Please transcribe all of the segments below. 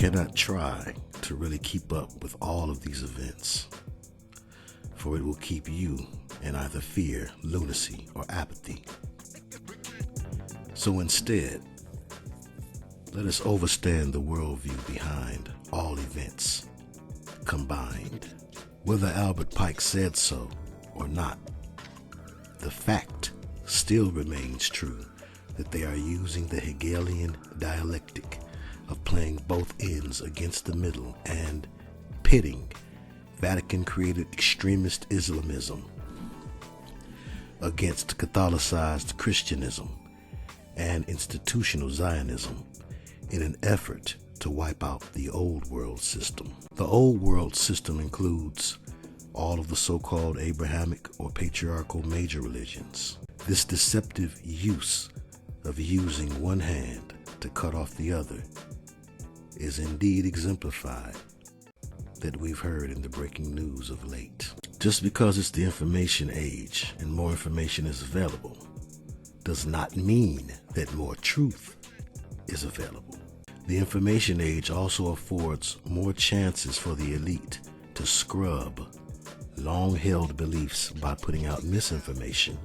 cannot try to really keep up with all of these events, for it will keep you in either fear, lunacy, or apathy. So instead, let us overstand the worldview behind all events combined. Whether Albert Pike said so or not, the fact still remains true that they are using the Hegelian dialectic of playing both ends against the middle and pitting Vatican-created extremist Islamism against Catholicized Christianism and institutional Zionism in an effort to wipe out the old world system. The old world system includes all of the so-called Abrahamic or patriarchal major religions. This deceptive use of using one hand to cut off the other is indeed exemplified that we've heard in the breaking news of late. Just because it's the information age and more information is available does not mean that more truth is available. The information age also affords more chances for the elite to scrub long-held beliefs by putting out misinformation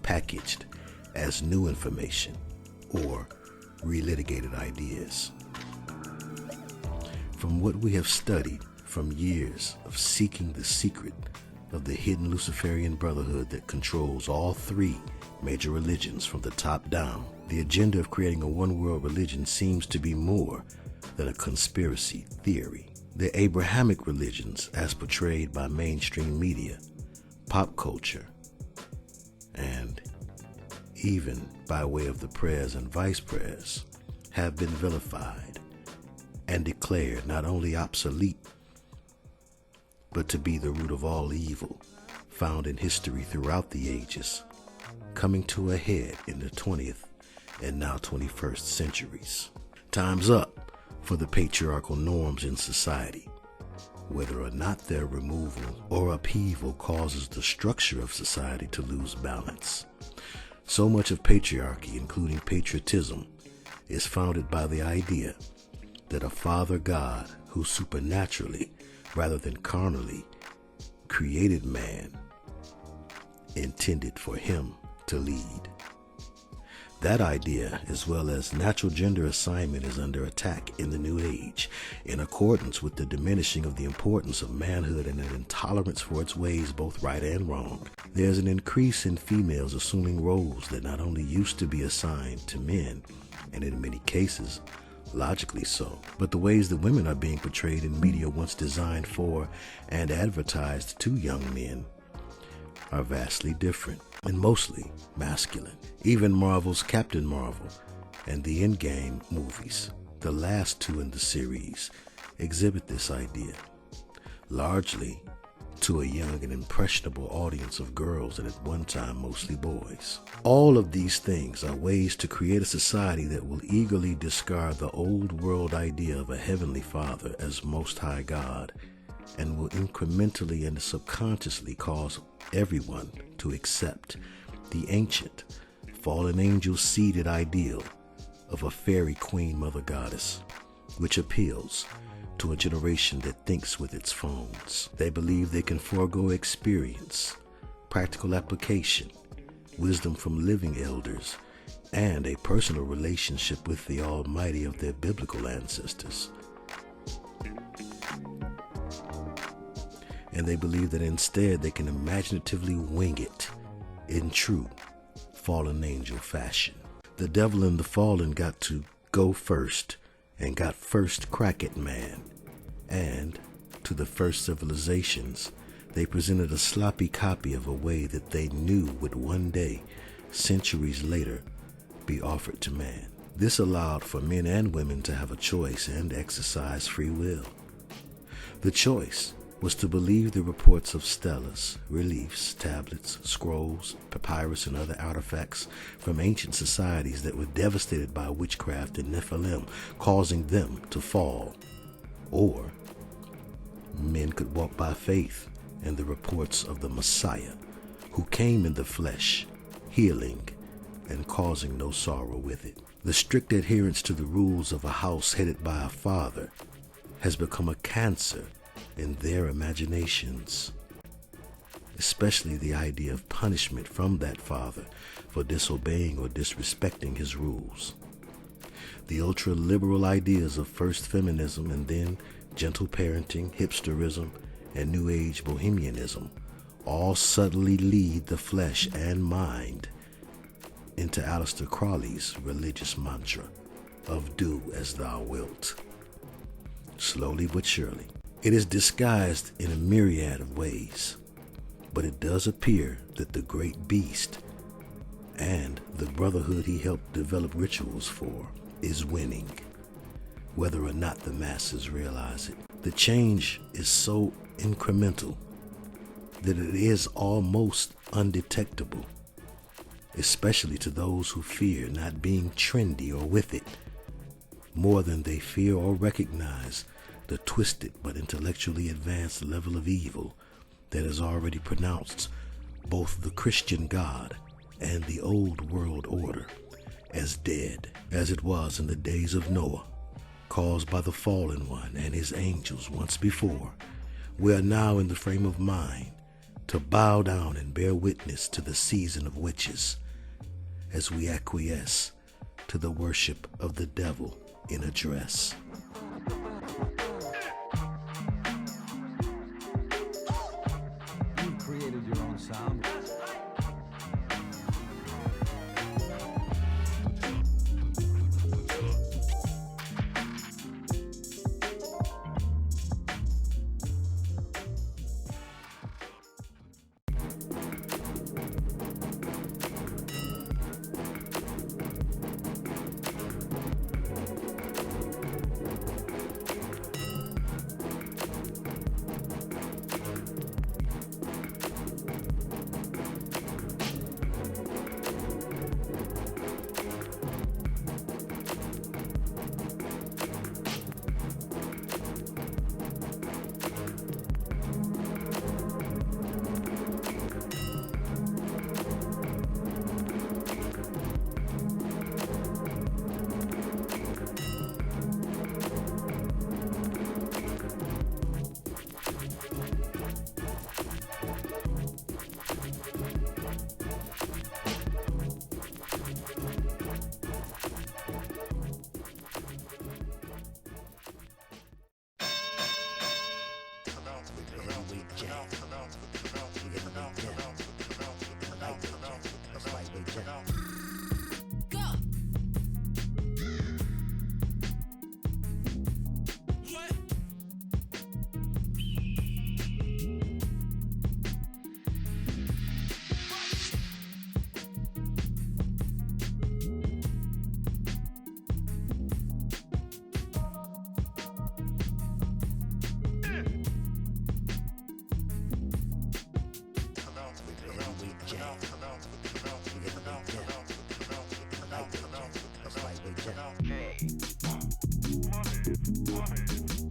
packaged as new information or relitigated ideas. From what we have studied from years of seeking the secret of the hidden Luciferian brotherhood that controls all three major religions from the top down, the agenda of creating a one-world religion seems to be more than a conspiracy theory. The Abrahamic religions, as portrayed by mainstream media, pop culture, and even by way of the prayers and vice prayers, have been vilified and declared not only obsolete, but to be the root of all evil found in history throughout the ages, coming to a head in the 20th and now 21st centuries. Time's up for the patriarchal norms in society, whether or not their removal or upheaval causes the structure of society to lose balance. So much of patriarchy, including patriotism, is founded by the idea that a Father God who supernaturally, rather than carnally, created man, intended for him to lead. That idea, as well as natural gender assignment, is under attack in the New Age, in accordance with the diminishing of the importance of manhood and an intolerance for its ways, both right and wrong. There's an increase in females assuming roles that not only used to be assigned to men, and in many cases, logically so, but the ways that women are being portrayed in media once designed for and advertised to young men are vastly different and mostly masculine. Even Marvel's Captain Marvel and the Endgame movies, the last two in the series, exhibit this idea, largely to a young and impressionable audience of girls and at one time mostly boys. All of these things are ways to create a society that will eagerly discard the old world idea of a heavenly Father as Most High God, and will incrementally and subconsciously cause everyone to accept the ancient, fallen angel seeded ideal of a fairy queen mother goddess, which appeals to a generation that thinks with its phones. They believe they can forego experience, practical application, wisdom from living elders, and a personal relationship with the Almighty of their biblical ancestors. And they believe that instead they can imaginatively wing it in true fallen angel fashion. The devil and the fallen got to go first and got first crack at man, and to the first civilizations they presented a sloppy copy of a way that they knew would one day, centuries later, be offered to man. This allowed for men and women to have a choice and exercise free will. The choice was to believe the reports of stelas, reliefs, tablets, scrolls, papyrus, and other artifacts from ancient societies that were devastated by witchcraft and Nephilim, causing them to fall. Or men could walk by faith in the reports of the Messiah, who came in the flesh, healing and causing no sorrow with it. The strict adherence to the rules of a house headed by a father has become a cancer in their imaginations, especially the idea of punishment from that father for disobeying or disrespecting his rules. The ultra-liberal ideas of first feminism and then gentle parenting, hipsterism, and New Age bohemianism all subtly lead the flesh and mind into Aleister Crowley's religious mantra of do as thou wilt. Slowly but surely, it is disguised in a myriad of ways, but it does appear that the great beast and the brotherhood he helped develop rituals for is winning, whether or not the masses realize it. The change is so incremental that it is almost undetectable, especially to those who fear not being trendy or with it, more than they fear or recognize the twisted but intellectually advanced level of evil that has already pronounced both the Christian God and the old world order as dead, as it was in the days of Noah, caused by the fallen one and his angels once before. We are now in the frame of mind to bow down and bear witness to the season of witches, as we acquiesce to the worship of the devil in a dress. You created your own sound.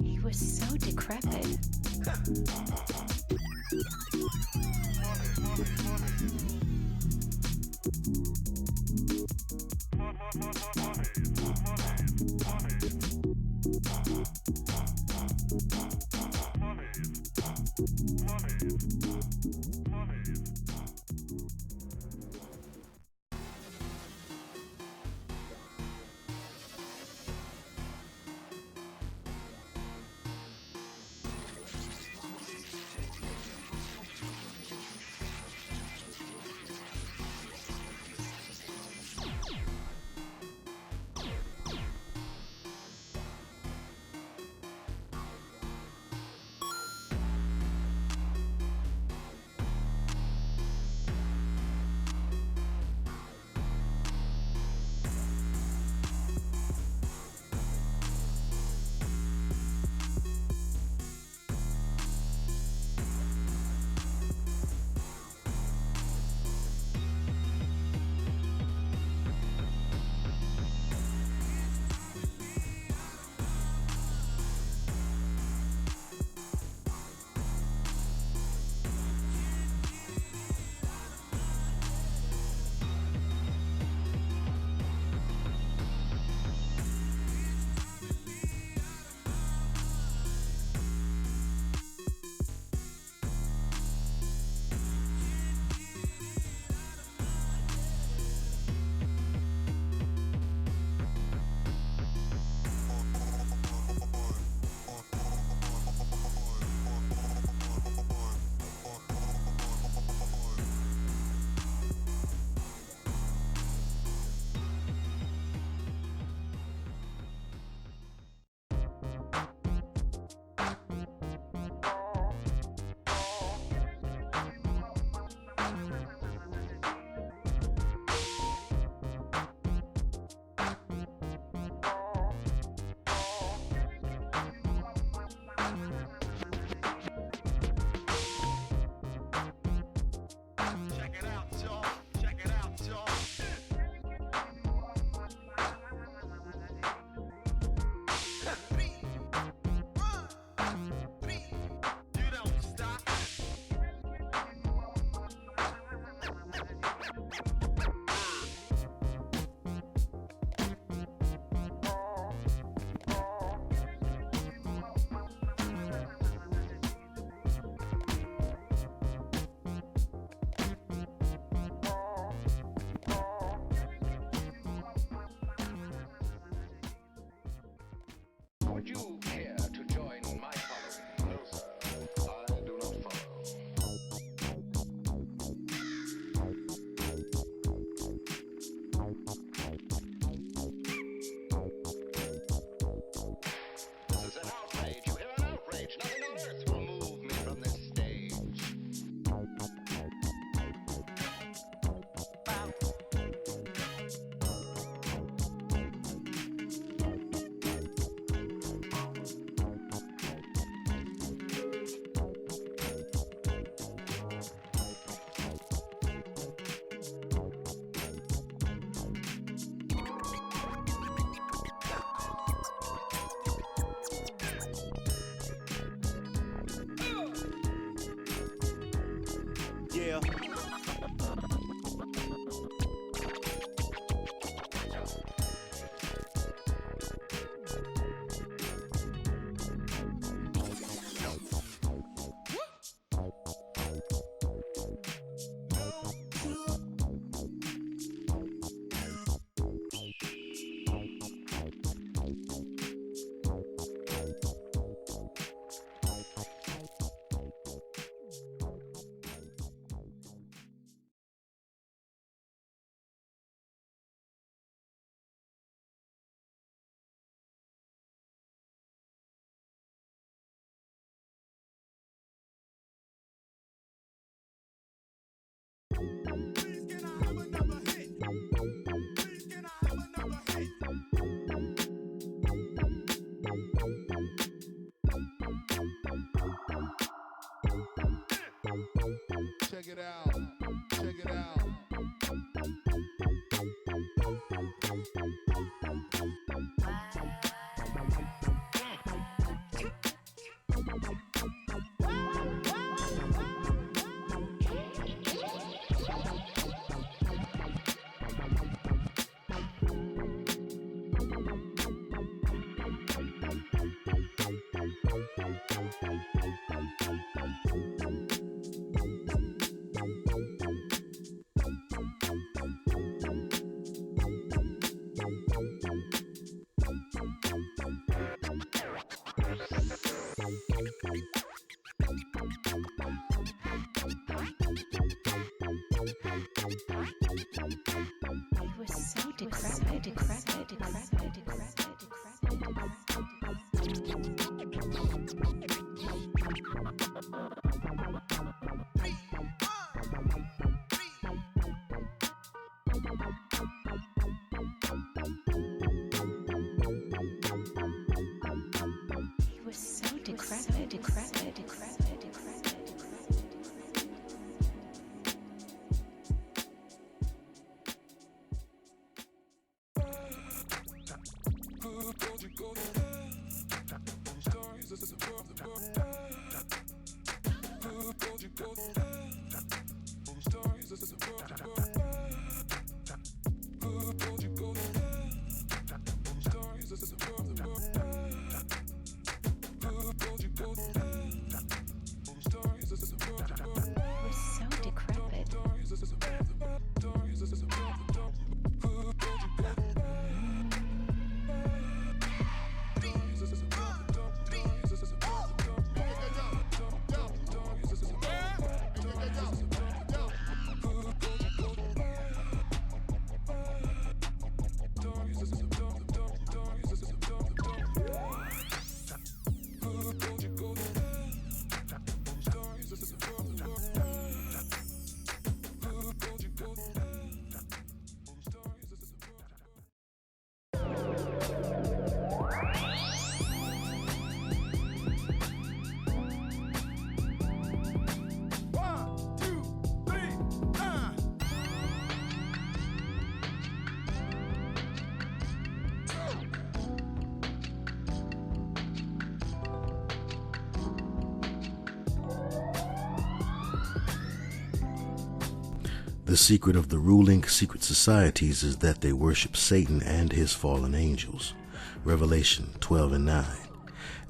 He was so decrepit. Would you care to join my following? No, sir. I do not follow. This is an outrage. You hear an outrage. Nothing on earth will move me from this stage. Yeah. Check it out. Check it out. It was so decrepit. It was so decrepit. The secret of the ruling secret societies is that they worship Satan and his fallen angels. Revelation 12:9.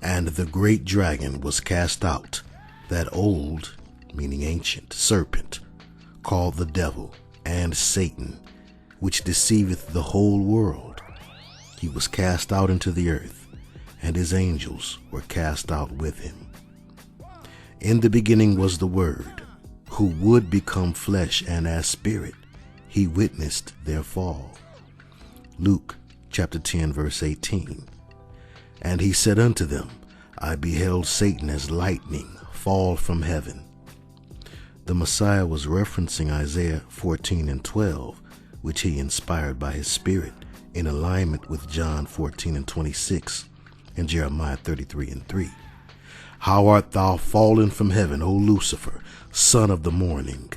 And the great dragon was cast out, that old, meaning ancient, serpent, called the devil and Satan, which deceiveth the whole world. He was cast out into the earth, and his angels were cast out with him. In the beginning was the Word, who would become flesh, and as spirit he witnessed their fall. Luke chapter 10 verse 18. And he said unto them, I beheld Satan as lightning fall from heaven. The Messiah was referencing Isaiah 14 and 12, which he inspired by his Spirit in alignment with John 14 and 26 and Jeremiah 33 and 3. How art thou fallen from heaven, O Lucifer, son of the morning?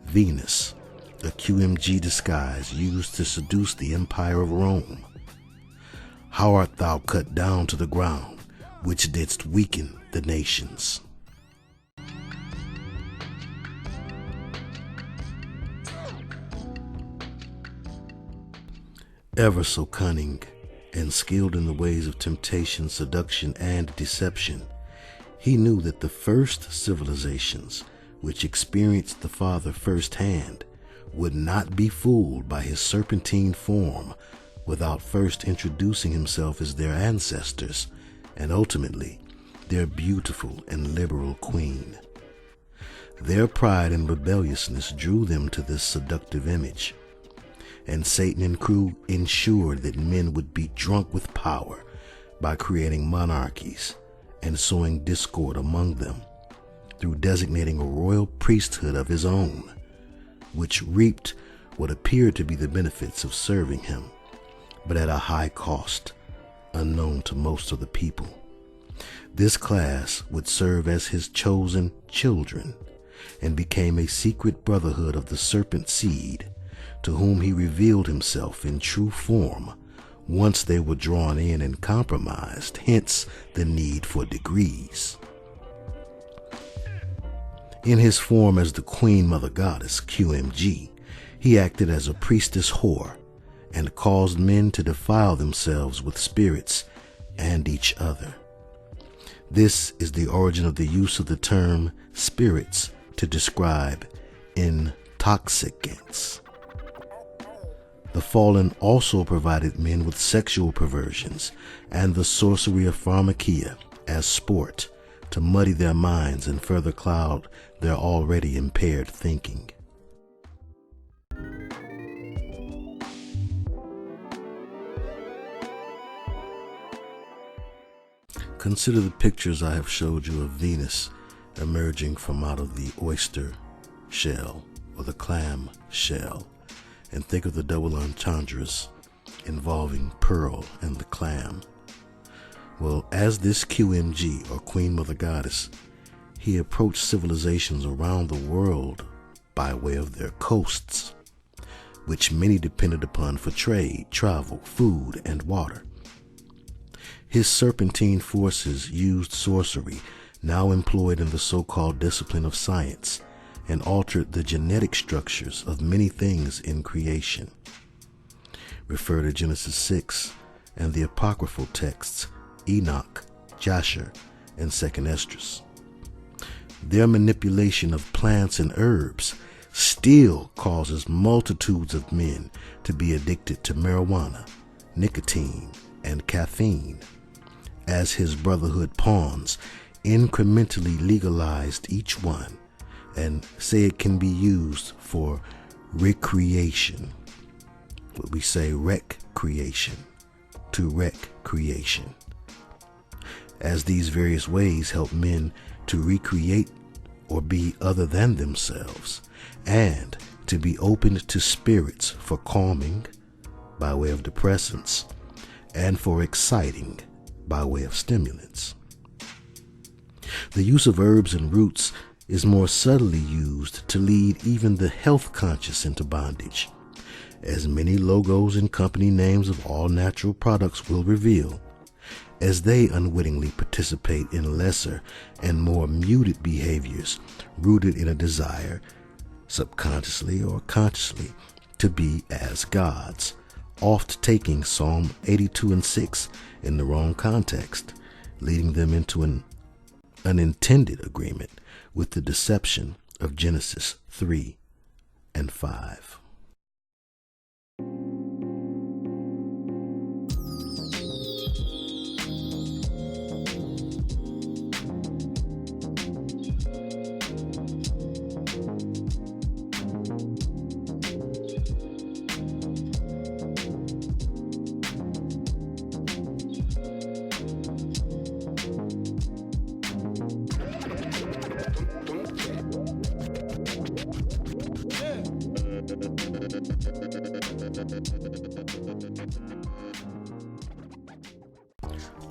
Venus, a QMG disguise used to seduce the empire of Rome. How art thou cut down to the ground, which didst weaken the nations? Ever so cunning and skilled in the ways of temptation, seduction, and deception, he knew that the first civilizations, which experienced the Father firsthand, would not be fooled by his serpentine form without first introducing himself as their ancestors and ultimately their beautiful and liberal queen. Their pride and rebelliousness drew them to this seductive image, and Satan and crew ensured that men would be drunk with power by creating monarchies and sowing discord among them through designating a royal priesthood of his own, which reaped what appeared to be the benefits of serving him, but at a high cost, unknown to most of the people. This class would serve as his chosen children and became a secret brotherhood of the serpent seed, to whom he revealed himself in true form once they were drawn in and compromised, hence the need for degrees. In his form as the Queen Mother Goddess, QMG, he acted as a priestess whore and caused men to defile themselves with spirits and each other. This is the origin of the use of the term spirits to describe intoxicants. The fallen also provided men with sexual perversions and the sorcery of pharmakia as sport to muddy their minds and further cloud their already impaired thinking. Consider the pictures I have showed you of Venus emerging from out of the oyster shell or the clam shell, and think of the double entendres involving Pearl and the clam. Well, as this QMG, or Queen Mother Goddess, he approached civilizations around the world by way of their coasts, which many depended upon for trade, travel, food, and water. His serpentine forces used sorcery, now employed in the so-called discipline of science, and altered the genetic structures of many things in creation. Refer to Genesis 6 and the apocryphal texts Enoch, Jasher, and 2nd Esdras. Their manipulation of plants and herbs still causes multitudes of men to be addicted to marijuana, nicotine, and caffeine, as his brotherhood pawns incrementally legalized each one and say it can be used for recreation. What we say recreation, to wreck creation. As these various ways help men to recreate or be other than themselves, and to be opened to spirits for calming by way of depressants, and for exciting by way of stimulants. The use of herbs and roots is more subtly used to lead even the health conscious into bondage, as many logos and company names of all natural products will reveal, as they unwittingly participate in lesser and more muted behaviors rooted in a desire, subconsciously or consciously, to be as gods, oft taking Psalm 82 and 6 in the wrong context, leading them into an unintended agreement with the deception of Genesis 3 and 5.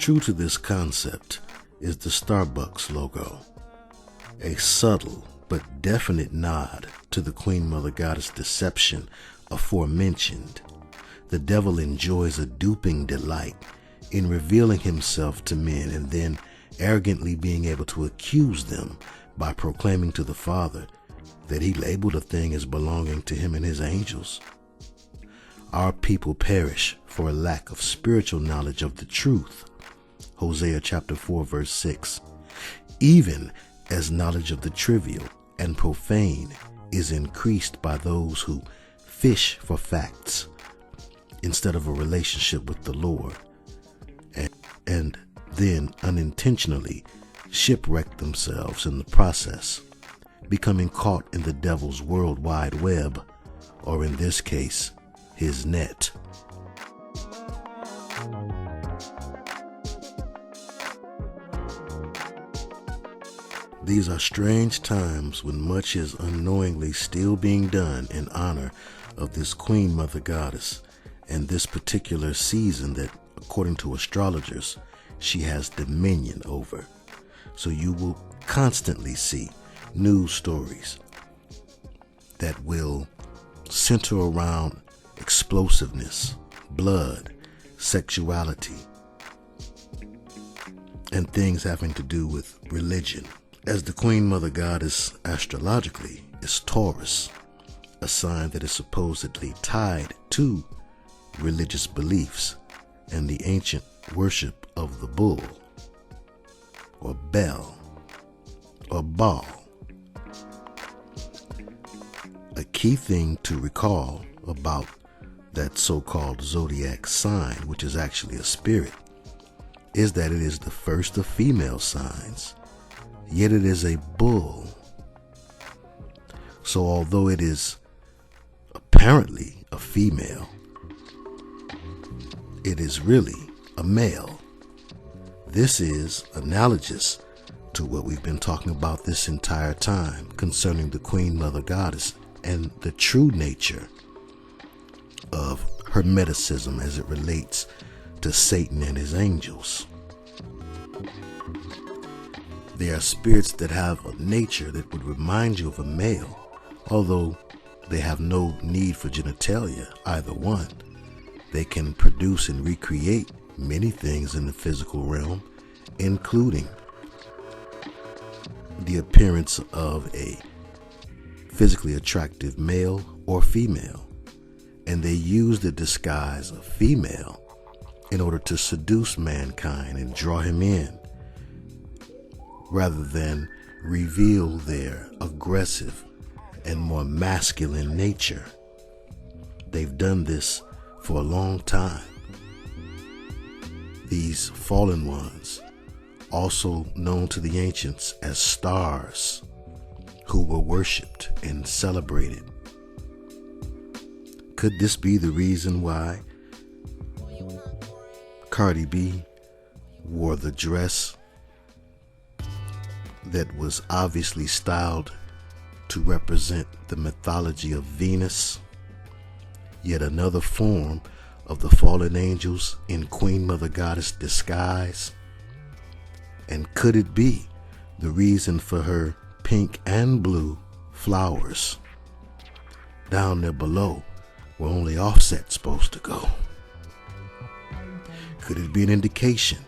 True to this concept is the Starbucks logo, a subtle but definite nod to the Queen Mother Goddess deception aforementioned. The devil enjoys a duping delight in revealing himself to men and then arrogantly being able to accuse them by proclaiming to the Father that he labeled a thing as belonging to him and his angels. Our people perish for a lack of spiritual knowledge of the truth. Hosea chapter 4 verse 6. Even as knowledge of the trivial and profane is increased by those who fish for facts instead of a relationship with the Lord, and then unintentionally shipwreck themselves in the process, becoming caught in the devil's worldwide web, or in this case, his net. These are strange times when much is unknowingly still being done in honor of this Queen Mother Goddess and this particular season that, according to astrologers, she has dominion over. So you will constantly see news stories that will center around explosiveness, blood, sexuality, and things having to do with religion. As the Queen Mother Goddess astrologically is Taurus, a sign that is supposedly tied to religious beliefs and the ancient worship of the bull, or Bel, or Baal. A key thing to recall about that so-called zodiac sign, which is actually a spirit, is that it is the first of female signs, yet it is a bull. So although it is apparently a female, it is really a male. This is analogous to what we've been talking about this entire time concerning the Queen Mother Goddess and the true nature of Hermeticism as it relates to Satan and his angels. They are spirits that have a nature that would remind you of a male, although they have no need for genitalia, either one. They can produce and recreate many things in the physical realm, including the appearance of a physically attractive male or female, and they use the disguise of female in order to seduce mankind and draw him in, rather than reveal their aggressive and more masculine nature. They've done this for a long time. These fallen ones, also known to the ancients as stars, who were worshipped and celebrated. Could this be the reason why Cardi B wore the dress that was obviously styled to represent the mythology of Venus, yet another form of the fallen angels in Queen Mother Goddess disguise? And could it be the reason for her pink and blue flowers down there below where only Offset's supposed to go? Could it be an indication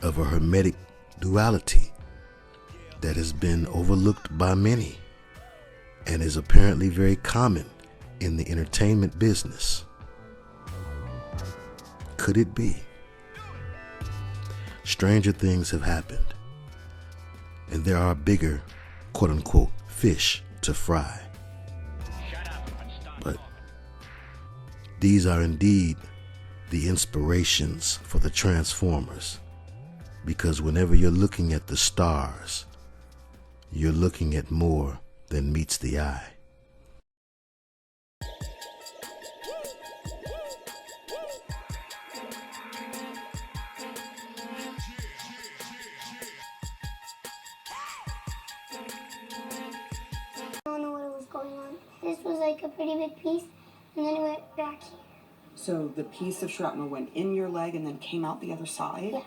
of a hermetic duality that has been overlooked by many and is apparently very common in the entertainment business? Could it be? Stranger things have happened, and there are bigger, quote-unquote, fish to fry. But these are indeed the inspirations for the Transformers, because whenever you're looking at the stars, you're looking at more than meets the eye. I don't know what was going on. This was like a pretty big piece, and then it went back here. So the piece of shrapnel went in your leg and then came out the other side? Yeah.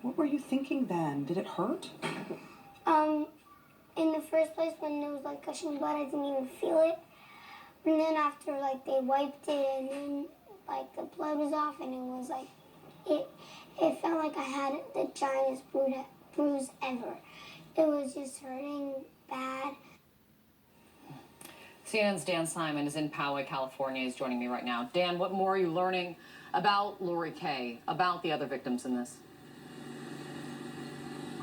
What were you thinking then? Did it hurt? In the first place, when there was like gushing blood, I didn't even feel it. And then after like they wiped it and then like the blood was off and it was like, it felt like I had the giantest bruise ever. It was just hurting bad. CNN's Dan Simon is in Poway, California. He's joining me right now. Dan, what more are you learning about Lori Kay, about the other victims in this?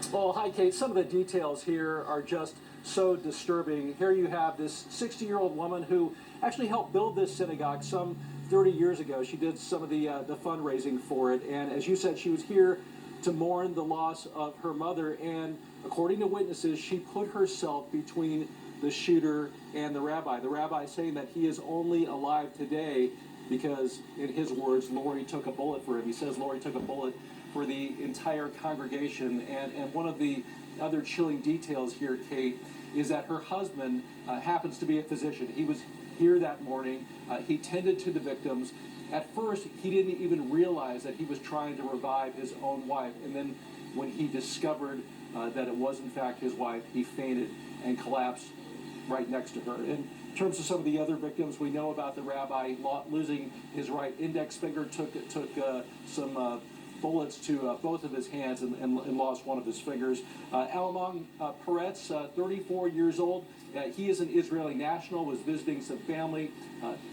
Well, hi, Kate. Some of the details here are just so disturbing. Here you have this 60-year-old woman who actually helped build this synagogue some 30 years ago. She did some of the fundraising for it. And as you said, she was here to mourn the loss of her mother. And according to witnesses, she put herself between the shooter and the rabbi. The rabbi saying that he is only alive today because, in his words, Lori took a bullet for him. He says Lori took a bullet for the entire congregation. And one of the other chilling details here, Kate, is that her husband happens to be a physician. He was here that morning. He tended to the victims. At first, he didn't even realize that he was trying to revive his own wife. And then when he discovered that it was, in fact, his wife, he fainted and collapsed right next to her. In terms of some of the other victims, we know about the rabbi losing his right index finger, took some bullets to both of his hands and lost one of his fingers. Alamong Peretz, 34 years old, he is an Israeli national, was visiting some family,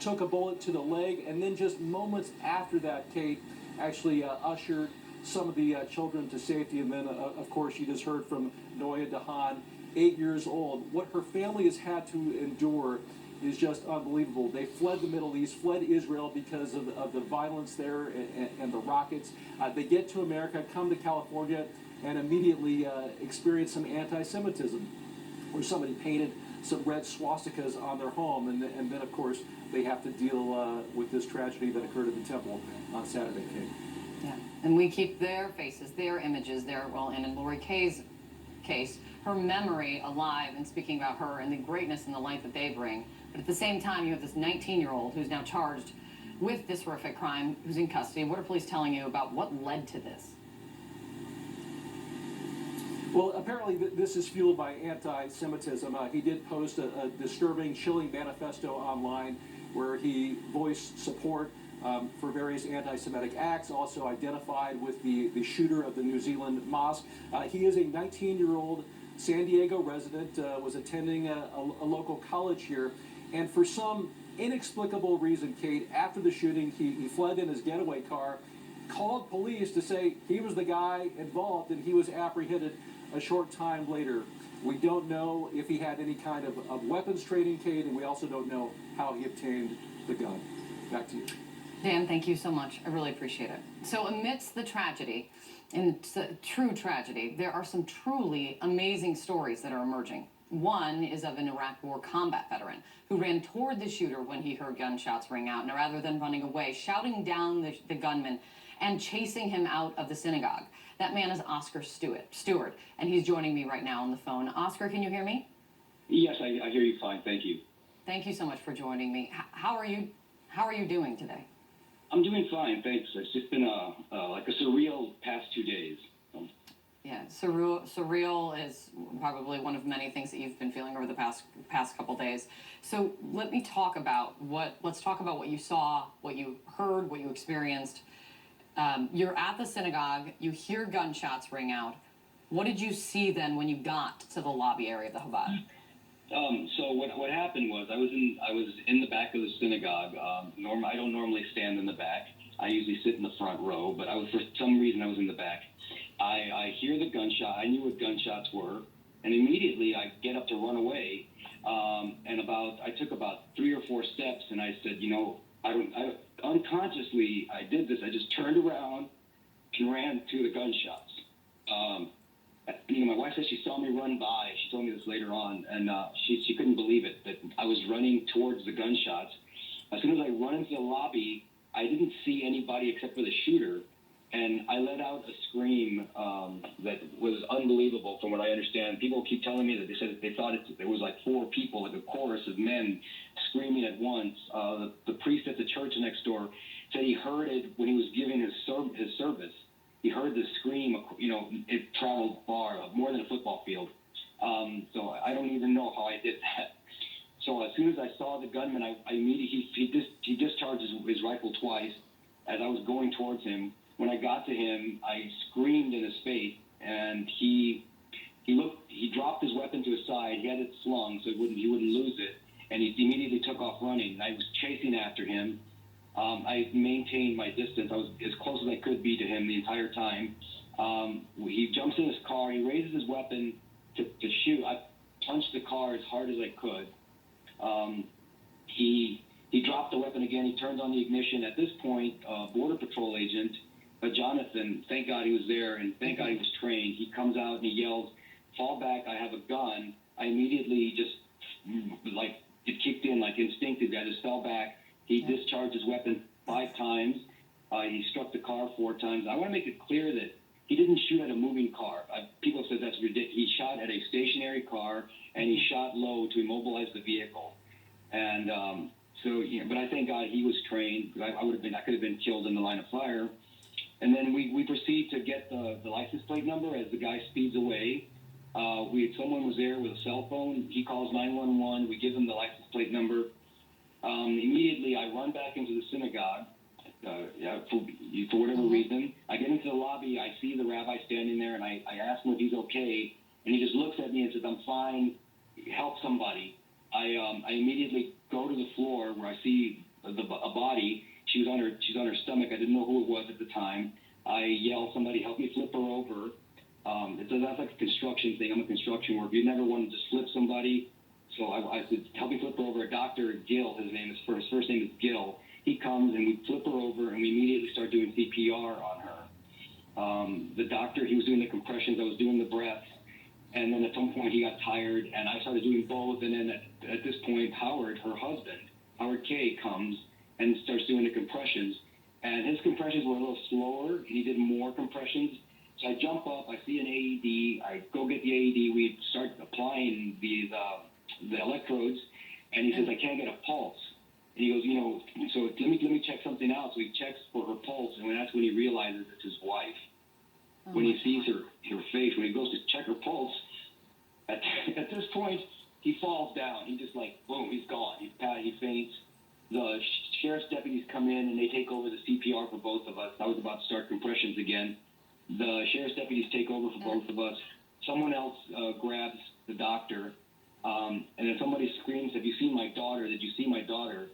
took a bullet to the leg, and then just moments after that, Kate actually ushered some of the children to safety. And then, of course, you just heard from Noya Dahan, 8 years old. What her family has had to endure is just unbelievable. They fled the Middle East, fled Israel because of the violence there and the rockets. They get to America, come to California, and immediately experience some anti-Semitism, where somebody painted some red swastikas on their home, and then, of course, they have to deal with this tragedy that occurred at the temple on Saturday, Kate. Yeah, and we keep their faces, their images there, well, and in Lori Kay's case, her memory alive and speaking about her and the greatness and the light that they bring. But at the same time, you have this 19-year-old who's now charged with this horrific crime, who's in custody. What are police telling you about what led to this? Well, apparently this is fueled by anti-Semitism. He did post a disturbing, chilling manifesto online where he voiced support for various anti-Semitic acts, also identified with the shooter of the New Zealand mosque. He is a 19-year-old San Diego resident, was attending a local college here, and for some inexplicable reason, Kate, after the shooting, he fled in his getaway car, called police to say he was the guy involved, and he was apprehended a short time later. We don't know if he had any kind of weapons training, Kate, and we also don't know how he obtained the gun. Back to you. Dan, thank you so much. I really appreciate it. So amidst the tragedy, and it's a true tragedy, there are some truly amazing stories that are emerging. One is of an Iraq War combat veteran who ran toward the shooter when he heard gunshots ring out, and rather than running away, shouting down the gunman and chasing him out of the synagogue. That man is Oscar Steward, and he's joining me right now on the phone. Oscar, can you hear me? Yes, I hear you fine. Thank you. Thank you so much for joining me. How are you doing today? I'm doing fine, thanks. It's just been like a surreal past 2 days. Yeah, surreal is probably one of many things that you've been feeling over the past couple days. So let's talk about what you saw, what you heard, what you experienced. You're at the synagogue, you hear gunshots ring out. What did you see then when you got to the lobby area of the Chabad? So what happened was I was in the back of the synagogue. I don't normally stand in the back. I usually sit in the front row, but for some reason I was in the back. I hear the gunshot. I knew what gunshots were, and immediately I get up to run away. And I took about 3 or 4 steps, and I said, unconsciously I did this. I just turned around and ran to the gunshots. My wife said she saw me run by. She told me this later on, and she couldn't believe it, that I was running towards the gunshots. As soon as I run into the lobby, I didn't see anybody except for the shooter, and I let out a scream that was unbelievable from what I understand. People keep telling me that they said that they thought it was like 4 people, like a chorus of men screaming at once. The priest at the church next door said he heard it when he was giving his service. He heard the scream, it traveled far, more than a football field. So I don't even know how I did that. So as soon as I saw the gunman, I immediately, he discharged his rifle twice as I was going towards him. When I got to him, I screamed in his face, and he dropped his weapon to his side. He had it slung so he wouldn't lose it, and he immediately took off running. I was chasing after him. I maintained my distance. I was as close as I could be to him the entire time. He jumps in his car. He raises his weapon to shoot. I punched the car as hard as I could. He dropped the weapon again. He turned on the ignition. At this point, Border Patrol agent, Jonathan, thank God he was there, and thank God he was trained. He comes out and he yells, "Fall back, I have a gun." I immediately just, like, it kicked in like instinctively. I just fell back. He discharged his weapon 5 times. He struck the car 4 times. I want to make it clear that he didn't shoot at a moving car. People have said that's ridiculous. He shot at a stationary car, and he shot low to immobilize the vehicle. And but I thank God he was trained. I could have been killed in the line of fire. And then we proceed to get the license plate number as the guy speeds away. Someone was there with a cell phone. He calls 911. We give him the license plate number. Immediately, I run back into the synagogue. For whatever reason, I get into the lobby. I see the rabbi standing there, and I ask him if he's okay. And he just looks at me and says, "I'm fine. Help somebody." I immediately go to the floor where I see a body. She's on her stomach. I didn't know who it was at the time. I yell, "Somebody help me flip her over." That's like a construction thing. I'm a construction worker. You never want to just flip somebody. So I said, "Help me flip her over." Dr. Gill, his first name is Gill. He comes and we flip her over, and we immediately start doing CPR on her. The doctor, he was doing the compressions. I was doing the breaths. And then at some point he got tired, and I started doing both. And then at this point, Howard, her husband, Howard K., comes and starts doing the compressions. And his compressions were a little slower, and he did more compressions. So I jump up, I see an AED, I go get the AED, we start applying the electrodes, and he says, "I can't get a pulse." And he goes, so let me check something out. So he checks for her pulse, and that's when he realizes it's his wife. When he sees her face, when he goes to check her pulse, at this point, he falls down. He just boom, he's gone. He faints. The sheriff's deputies come in, and they take over the CPR for both of us. I was about to start compressions again. The sheriff's deputies take over for both of us. Someone else grabs the doctor, and then somebody screams, "Have you seen my daughter? Did you see my daughter?"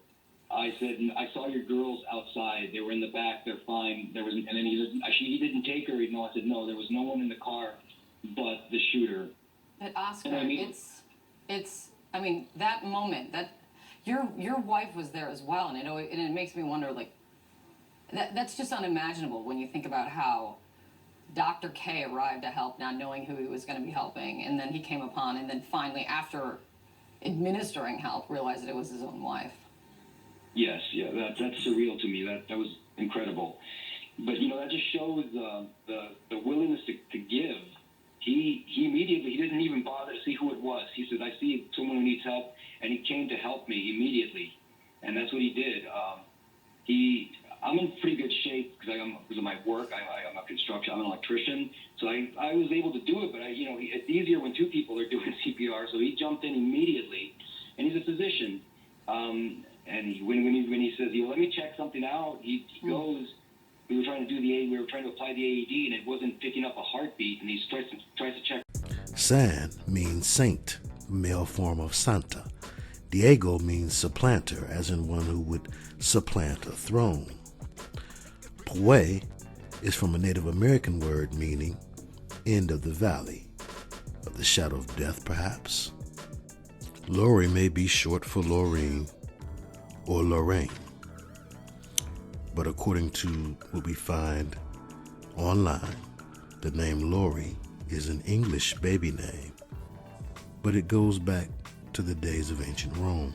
I said, "I saw your girls outside. They were in the back. They're fine." And then he said, "He didn't take her." No, I said, "No, there was no one in the car but the shooter." But Oscar, it's that moment, that your wife was there as well, and it makes me wonder, that's just unimaginable when you think about how Dr. K arrived to help, not knowing who he was going to be helping, and then he came upon, and then finally, after administering help, realized that it was his own wife. Yes, that's surreal to me. That was incredible. But that just shows the willingness to give. He immediately, he didn't even bother to see who it was. He said, "I see someone who needs help," and he came to help me immediately, and that's what he did. I'm in pretty good shape because of my work. I'm a construction. I'm an electrician, so I was able to do it. But it's easier when 2 people are doing CPR. So he jumped in immediately, and he's a physician. And when he says, "Let me check something out," he goes. We were trying to apply the AED, and it wasn't picking up a heartbeat. And he tries to check. San means saint, male form of Santa. Diego means supplanter, as in one who would supplant a throne. Pue is from a Native American word meaning end of the valley, of the shadow of death, perhaps. Lori may be short for Lorraine or Lorraine, but according to what we find online, the name Lori is an English baby name, but it goes back to the days of ancient Rome.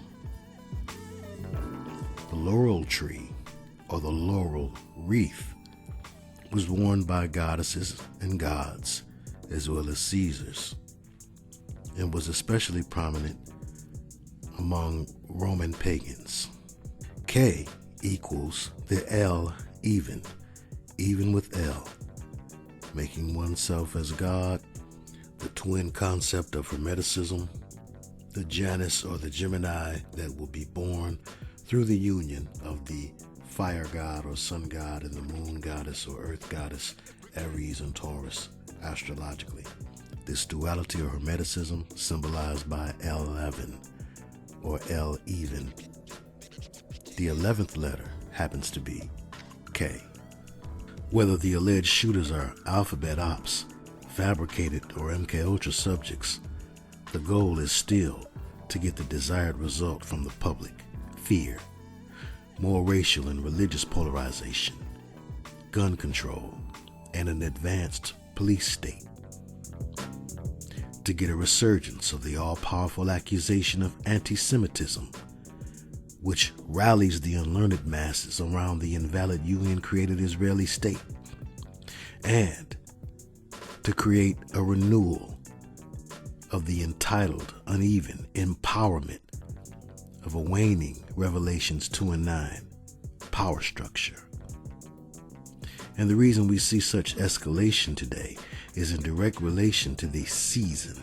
The laurel tree, or the laurel wreath, was worn by goddesses and gods, as well as Caesars, and was especially prominent among Roman pagans. K equals the L even with L, making oneself as God, the twin concept of Hermeticism, the Janus or the Gemini that will be born through the union of the fire god or sun god and the moon goddess or earth goddess, Aries and Taurus, astrologically. This duality or Hermeticism symbolized by L11 or L even. The 11th letter happens to be K. Whether the alleged shooters are alphabet ops, fabricated, or MK Ultra subjects, the goal is still to get the desired result from the public: fear, more racial and religious polarization, gun control, and an advanced police state. To get a resurgence of the all-powerful accusation of anti-Semitism, which rallies the unlearned masses around the invalid UN-created Israeli state, and to create a renewal of the entitled, uneven empowerment of a waning Revelations 2 and 9 power structure. And the reason we see such escalation today is in direct relation to the season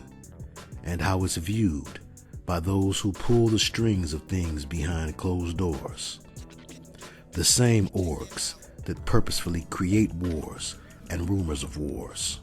and how it's viewed by those who pull the strings of things behind closed doors. The same orgs that purposefully create wars and rumors of wars.